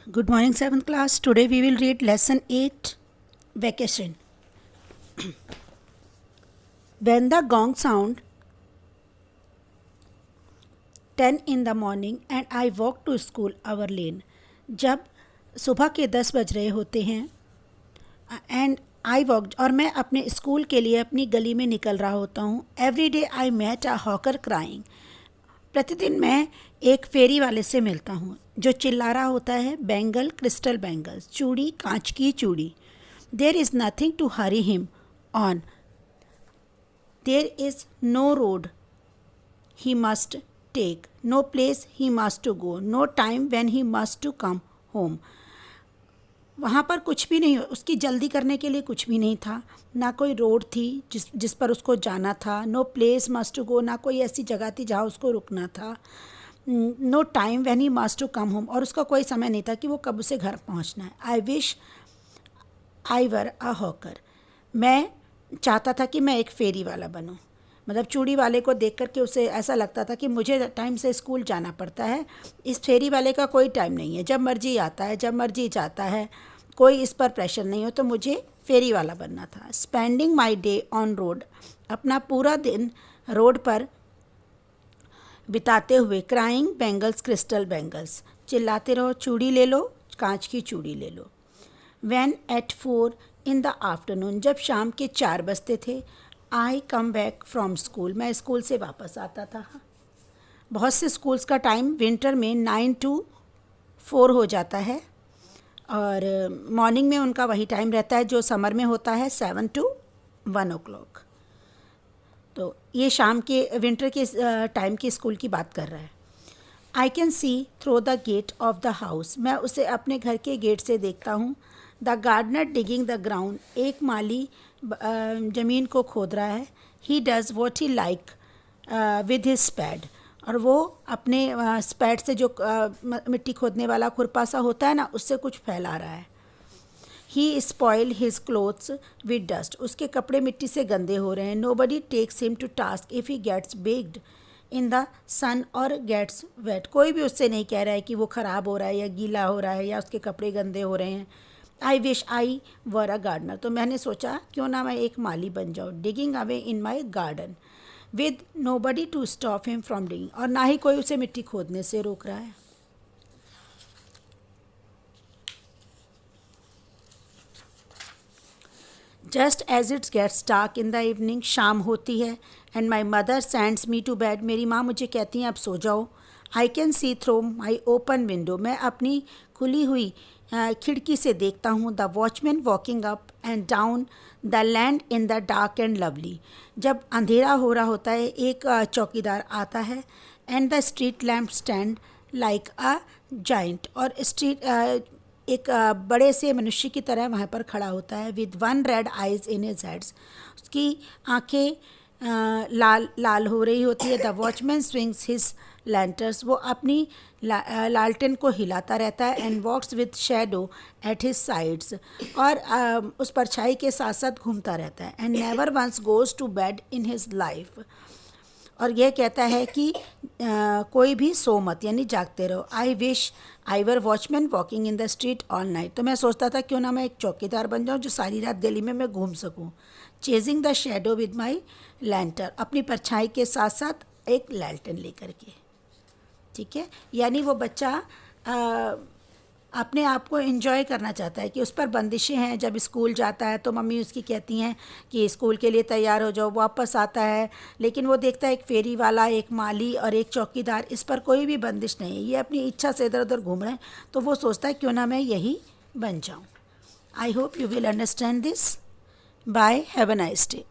Good morning, 7th class. Today we will read lesson 8, Vacation. When the gong sound 10 in the morning and I walk to school our lane. जब सुबह के 10 बज रहे होते हैं and I walk और मैं अपने स्कूल के लिए अपनी गली में निकल रहा होता हूँ. Every day I met a hawker crying. प्रतिदिन मैं एक फेरी वाले से मिलता हूँ जो चिल्ला रहा होता है, बैंगल क्रिस्टल बैंगल्स, चूड़ी कांच की चूड़ी. There is nothing to hurry him on. There is no road he must take, no place he must to go, no time when he must to come home. वहाँ पर कुछ भी नहीं, उसकी जल्दी करने के लिए कुछ भी नहीं था. ना कोई रोड थी जिस पर उसको जाना था. No place must to go, ना कोई ऐसी जगह थी जहाँ उसको रुकना था. No time when he must to come home, और उसका कोई समय नहीं था कि वो कब उसे घर पहुँचना है. I wish I were a hawker. मैं चाहता था कि मैं एक फेरी वाला बनूं. मतलब चूड़ी वाले को देख कर के उसे ऐसा लगता था कि मुझे टाइम से स्कूल जाना पड़ता है, इस फेरी वाले का कोई टाइम नहीं है, जब मर्जी आता है जब मर्जी जाता है, कोई इस पर प्रेशर नहीं हो. तो मुझे फेरी वाला बनना था. Spending my day on road, अपना पूरा दिन रोड पर बिताते हुए. क्राइंग बैंगल्स क्रिस्टल बैंगल्स, चिल्लाते रहो चूड़ी ले लो, कांच की चूड़ी ले लो. When at 4 in the afternoon, जब शाम के 4 बजते थे. I come back from school, मैं स्कूल से वापस आता था. बहुत से स्कूल्स का टाइम विंटर में 9 to 4 हो जाता है और मॉर्निंग में उनका वही टाइम रहता है जो समर में होता है 7 to 1 o'clock. तो ये शाम के विंटर के टाइम की स्कूल की बात कर रहा है. I can see through the gate of the house, मैं उसे अपने घर के गेट से देखता हूँ. The gardener digging the ground, एक माली ज़मीन को खोद रहा है. He does what he like with his spade, और वो अपने स्पैड से जो मिट्टी खोदने वाला खुरपा सा होता है ना, उससे कुछ फैला रहा है. He spoil his clothes with dust, उसके कपड़े मिट्टी से गंदे हो रहे हैं. Nobody takes him to task if he gets baked in the sun और गेट्स वेट, कोई भी उससे नहीं कह रहा है कि वो ख़राब हो रहा है या गीला हो रहा है या उसके कपड़े गंदे हो रहे हैं. I wish I were a gardener, तो मैंने सोचा क्यों ना मैं एक माली बन जाऊँ. Digging away in my garden with nobody to stop him from digging, और ना ही कोई उसे मिट्टी खोदने से रोक रहा है. Just as it's gets dark in the evening, शाम होती है. And my mother sends me to bed, मेरी माँ मुझे कहती हैं अब सो जाओ. I can see through my open window, मैं अपनी खुली हुई खिड़की से देखता हूँ. The watchman walking up and down the land in the dark and lovely, जब अंधेरा हो रहा होता है एक चौकीदार आता है. And the street lamp stand like a giant, और स्ट्रीट एक बड़े से मनुष्य की तरह वहाँ पर खड़ा होता है. With one red eyes in his heads, उसकी आँखें लाल लाल हो रही होती है. The watchman swings his lanterns, वो अपनी लालटेन को हिलाता रहता है. And walks with shadow at his sides, और उस परछाई के साथ साथ घूमता रहता है. And never once goes to bed in his life, और यह कहता है कि कोई भी सो मत, यानी जागते रहो. I wish I were watchman walking in the street all night, तो मैं सोचता था क्यों ना मैं एक चौकीदार बन जाऊँ जो सारी रात गली में मैं घूम सकूँ. Chasing the shadow with my lantern, अपनी परछाई के साथ साथ एक लैंटर्न लेकर के. ठीक है, यानी वो बच्चा अपने आप को एंजॉय करना चाहता है कि उस पर बंदिशें हैं. जब स्कूल जाता है तो मम्मी उसकी कहती हैं कि स्कूल के लिए तैयार हो जाओ. वापस आता है लेकिन वो देखता है एक फेरी वाला, एक माली और एक चौकीदार, इस पर कोई भी बंदिश नहीं है, ये अपनी इच्छा से इधर उधर घूम रहे हैं. तो वो सोचता है क्यों ना मैं यही बन जाऊँ. I hope you will understand this. Bye, have a nice day.